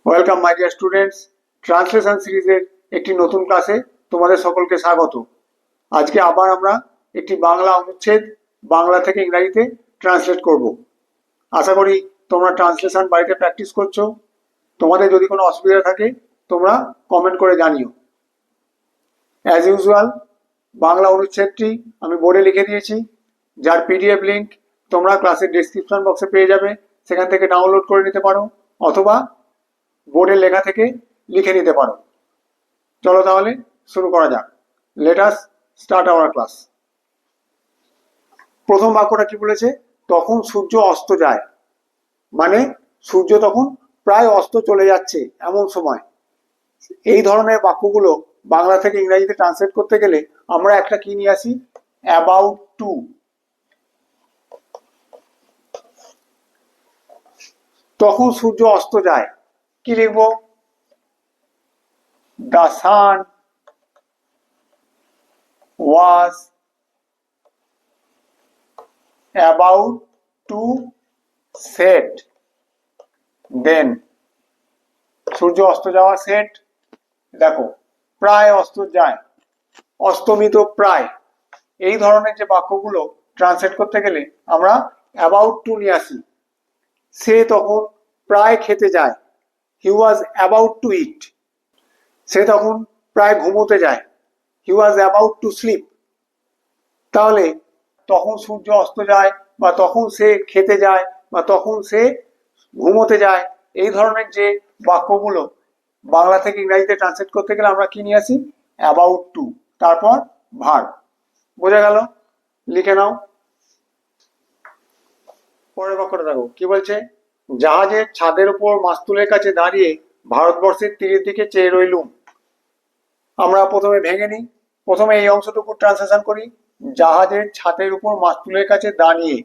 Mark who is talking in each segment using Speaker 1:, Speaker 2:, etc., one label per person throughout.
Speaker 1: Welcome my dear students, translation সিরিজের একটি নতুন ক্লাসে তোমাদের সকলকে স্বাগত। আজকে আবার আমরা একটি বাংলা অনুচ্ছেদ বাংলা থেকে ইংরাজিতে ট্রান্সলেট করব। আশা করি তোমরা ট্রান্সলেশন বাড়িতে প্র্যাকটিস করছো। তোমাদের যদি কোনো অসুবিধা থাকে তোমরা কমেন্ট করে জানিও। অ্যাজ ইউজুয়াল বাংলা অনুচ্ছেদটি আমি বোর্ডে লিখে দিয়েছি, যার পিডিএফ লিঙ্ক তোমরা ক্লাসের ডেসক্রিপশন বক্সে পেয়ে যাবে। সেখান থেকে ডাউনলোড করে নিতে পারো অথবা বোর্ডের লেখা থেকে লিখে নিতে পারো। চলো তাহলে শুরু করা যাক। Let us start our class. প্রথম বাক্যটা কি বলেছে? তখন সূর্য অস্ত যায়, মানে সূর্য তখন প্রায় অস্ত চলে যাচ্ছে এমন সময়। এই ধরনের বাক্যগুলো বাংলা থেকে ইংরেজিতে ট্রান্সলেট করতে গেলে আমরা একটা কি নিয়ে আসি? About to. তখন সূর্য অস্ত যায়, কি লিখবো? The sun was about to set then. সূর্য অস্ত যাওয়া, সেট দেখো প্রায় অস্ত যায়, অস্তমিত প্রায়। এই ধরনের যে বাক্যগুলো ট্রান্সলেট করতে গেলে আমরা অ্যাবাউট টু নিয়ে আসি। সে তখন প্রায় খেতে যায়, হি ওয়াজ অ্যাবাউট টু ইট। সে তখন প্রায় ঘুমোতে যায়, হি ওয়াজ অ্যাবাউট টু স্লিপ। তাহলে তখন সূর্য অস্ত যায়, বা তখন সে খেতে যায়, বা তখন সে ঘুমোতে যায়, এই ধরনের যে বাক্যগুলো বাংলা থেকে ইংরেজিতে ট্রান্সলেট করতে গেলে আমরা কি নিয়ে আসি? অ্যাবাউট টু, তারপর ভার্ব। বোঝা গেল? লিখে নাও। পরের বাক্যটা দেখো কি বলছে। জাহাজের ছাদের উপর মাস্তুলের কাছে দাঁড়িয়ে ভারতবর্ষের তীরের দিকে চেয়ে রইলুম। আমরা প্রথমে ভেঙে নিই, প্রথমে এই অংশটুকু ট্রান্সলেশন করি। জাহাজের ছাদের উপর মাস্তুলের কাছে দাঁড়িয়ে,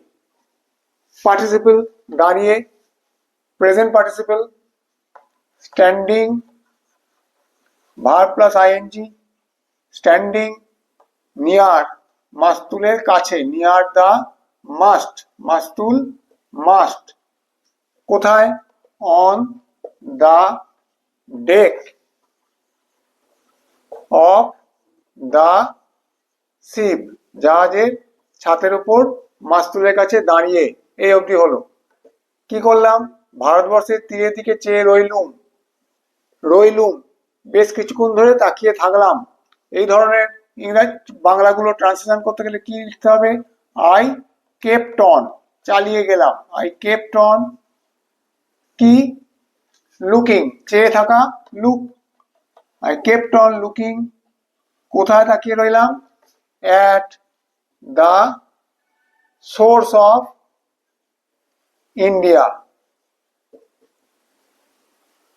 Speaker 1: পার্টিসিপল দাঁড়িয়ে, present participle, standing, verb plus ING, standing, near, মাস্তুলের কাছে, নিয়ার দা মাস্ট, মাস্তুল মাস্ট, কোথায়? On the deck of the ship, জাহাজের ছাতের উপর মাস্তুলের কাছে দাঁড়িয়ে। এই অবধি হলো। কি করলাম? ভারতবর্ষের তীরের দিকে চেয়ে রইলুম। রইলুম বেশ কিছুক্ষণ ধরে তাকিয়ে থাকলাম। এই ধরনের ইংরেজি বাংলাগুলো ট্রান্সলেশন করতে গেলে কি লিখতে হবে? আই কেপ্ট অন, চালিয়ে গেলাম। আই কেপ্ট অন কি? লুকিং, চেয়ে থাকা, look. I kept on looking, কোথায় তাকিয়ে রইলাম? At the source of India,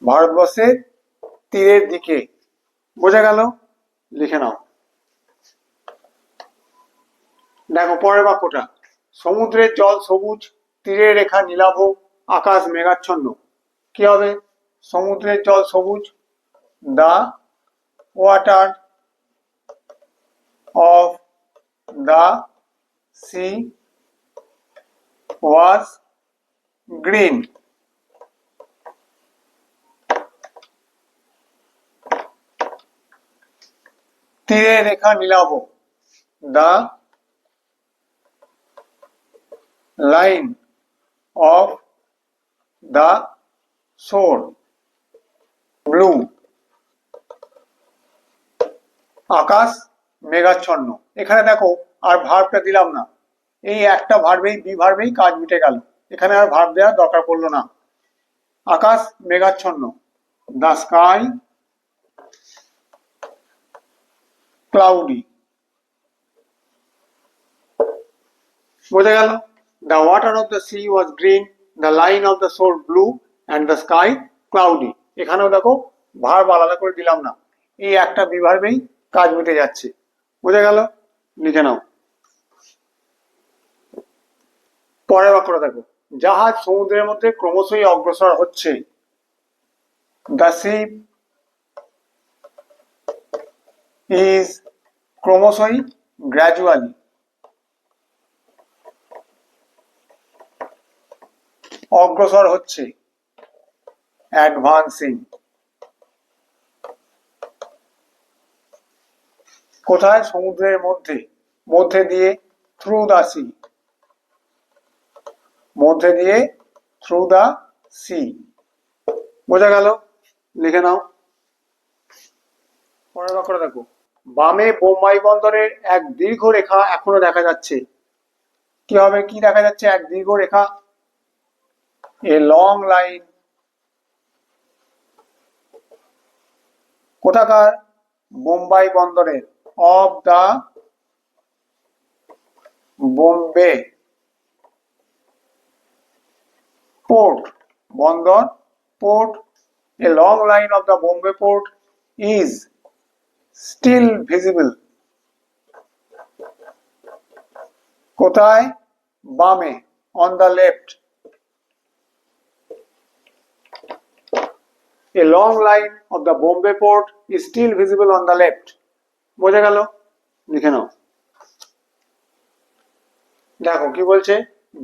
Speaker 1: ভারতবর্ষের তীরের দিকে। বোঝা গেল? লিখে নাও। দেখো পরের বাক্যটা। সমুদ্রের জল সবুজ, তীরের রেখা নীলাভ, আকাশ মেঘাচ্ছন্ন। কি হবে? সমুদ্রের জল সবুজ, the water of the sea was green. তীরের রেখা নীলাভ, দা লাইন অফ দা শোর ব্লু। আকাশ মেঘাচ্ছন্ন। এখানে দেখো আর ভার্বটা দিলাম না, এই একটা ভার্বেই, বি ভার্বেই কাজ মিটে গেল। এখানে আর ভার্ব দেওয়ার দরকার পড়লো না। আকাশ মেঘাচ্ছন্ন, দ্য স্কাই ক্লাউডি। বোঝা গেল? The water of the sea was green, the line of the শোর blue, and the sky cloudy. এখানেও দেখো ভার্ব আলাদা করে দিলাম না, এই একটা বি ভার্বেই কাজ মিটে যাচ্ছে। বোঝা গেল? লিখে নাও। পরের বাক্যটা দেখো। জাহাজ সমুদ্রের মধ্যে ক্রমশই অগ্রসর হচ্ছে। দ্য শিপ ইজ ক্রমশই, গ্র্যাজুয়ালি, অগ্রসর হচ্ছে, অ্যাডভান্সিং। কোথায়? সমুদ্রের মধ্যে, মধ্যে দিয়ে, থ্রু দ্য সি, মধ্যে দিয়ে, থ্রু দ্য সি। বোঝা গেল? লিখে নাও। পরের বাক্যটা দেখো, বামে বোম্বাই বন্দরের এক দীর্ঘ রেখা এখনো দেখা যাচ্ছে। কি হবে? কি দেখা যাচ্ছে? এক দীর্ঘ রেখা, এ লং লাইন। কোথাকার? বোম্বাই বন্দরের, অফ দা বোম্বে পোর্ট, বন্দর, port. A long line of the Bombay port is still visible. কোথায়? বামে, on the left. A long line of the Bombay port is still visible on the left. বোঝা গেল? লিখে নাও। দেখো কি বলছে,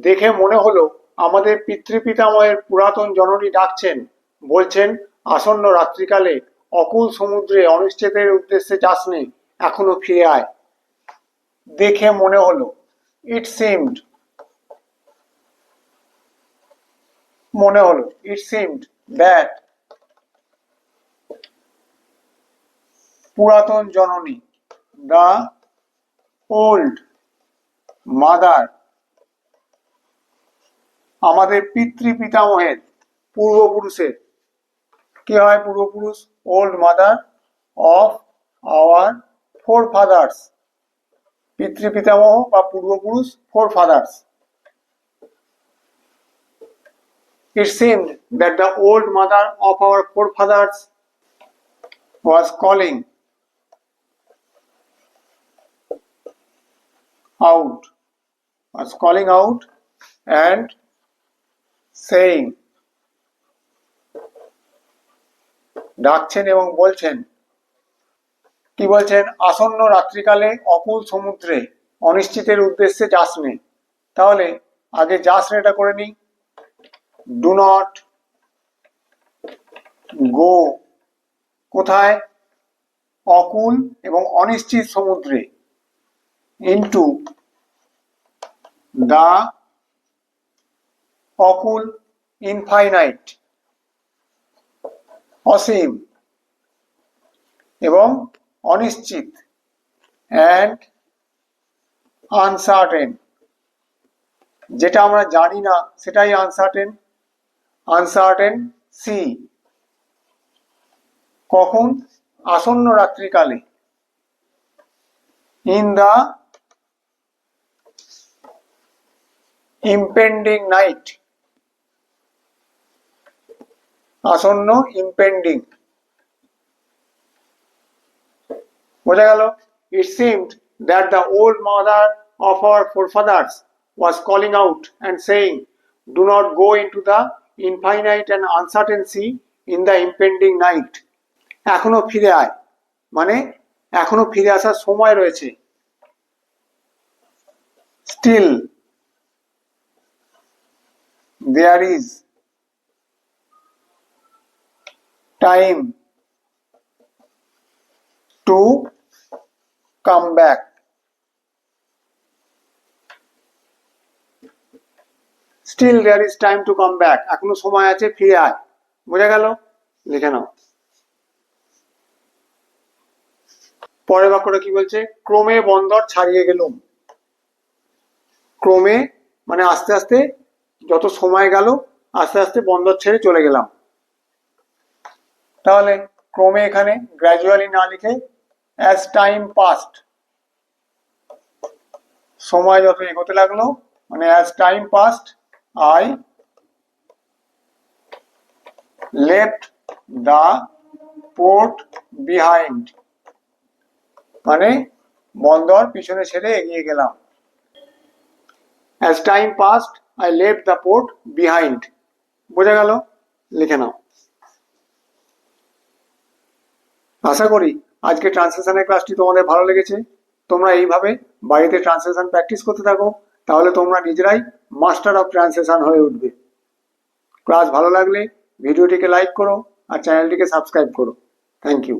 Speaker 1: দেখে মনে হলো আমাদের পিতৃপিতামহের পুরাতন জননী ডাকছেন, বলছেন আসন্ন রাত্রিকালে অকুল সমুদ্রে অনিশ্চিতের উদ্দেশ্যে যাস নে, এখনো ফিরে আয়। দেখে মনে হলো, ইট সিমড, মনে হলো, ইট সিমড দ্যাট, পুরাতন জননী, দ্য ওল্ড মাদার, আমাদের পিতৃপিতামহের, পূর্বপুরুষের, কি হয় পূর্বপুরুষ? Old mother of our forefathers, পিতৃপিতামহ বা পূর্বপুরুষ, forefathers. It seemed that the old mother of our forefathers was calling out, and saying, ডাকছেন এবং বলছেন, কি বলছেন? আসন্ন রাত্রিকালে অকুল সমুদ্রে অনিশ্চিতের উদ্দেশ্যে যাস নে। তাহলে আগে যাস নেটা করে নি। ডু নট গো, কোথায়? অকুল এবং অনিশ্চিত সমুদ্রে, ইনটু দা অকুল, ইনফাইনাইট, অসীম এবং অনিশ্চিত, অ্যান্ড আনসার্টেন, যেটা আমরা জানি না সেটাই আনসার্টেন, আনসার্টেন সি। কখন? আসন্ন রাত্রিকালে, ইন দা ইম্পেন্ডিং নাইট, আসন্ন, ইম্পেন্ডিং। বোঝা গেল? It seemed that the old mother of our forefathers was calling out and saying, do not go into the infinite and uncertain sea in the impending night. এখনো ফিরে আয়, মানে এখনো ফিরে আসার সময় রয়েছে। Still there is time to come back. Still there is time to come back. এখনো সময় আছে, ফিরে আয়। বোঝা গেল? লিখে নাও। পরের বাক্যটা কি বলছে? ক্রমে বন্দর ছাড়িয়ে গেলুম। ক্রমে মানে আস্তে আস্তে, যত সময় গেল আস্তে আস্তে বন্দর ছেড়ে চলে গেলাম। তাহলে ক্রমে এখানে গ্র্যাজুয়ালি না লিখে অ্যাজ টাইম পাস্ট, সময় যত এগোতে লাগলো, মানে as time passed I left the port behind, মানে বন্দর পিছনে ছেড়ে এগিয়ে গেলাম। As time passed, I left the port behind. বোঝা গেল? লিখে নাও। আশা করি আজকে ট্রান্সলেশনের ক্লাসটি তোমাদের ভালো লেগেছে। তোমরা এইভাবে বাড়িতে ট্রান্সলেশন প্র্যাকটিস করতে থাকো, তাহলে তোমরা নিজেরাই মাস্টার অফ ট্রান্সলেশন হয়ে উঠবে। ক্লাস ভালো লাগলে ভিডিওটিকে লাইক করো আর চ্যানেলটিকে সাবস্ক্রাইব করো। Thank you.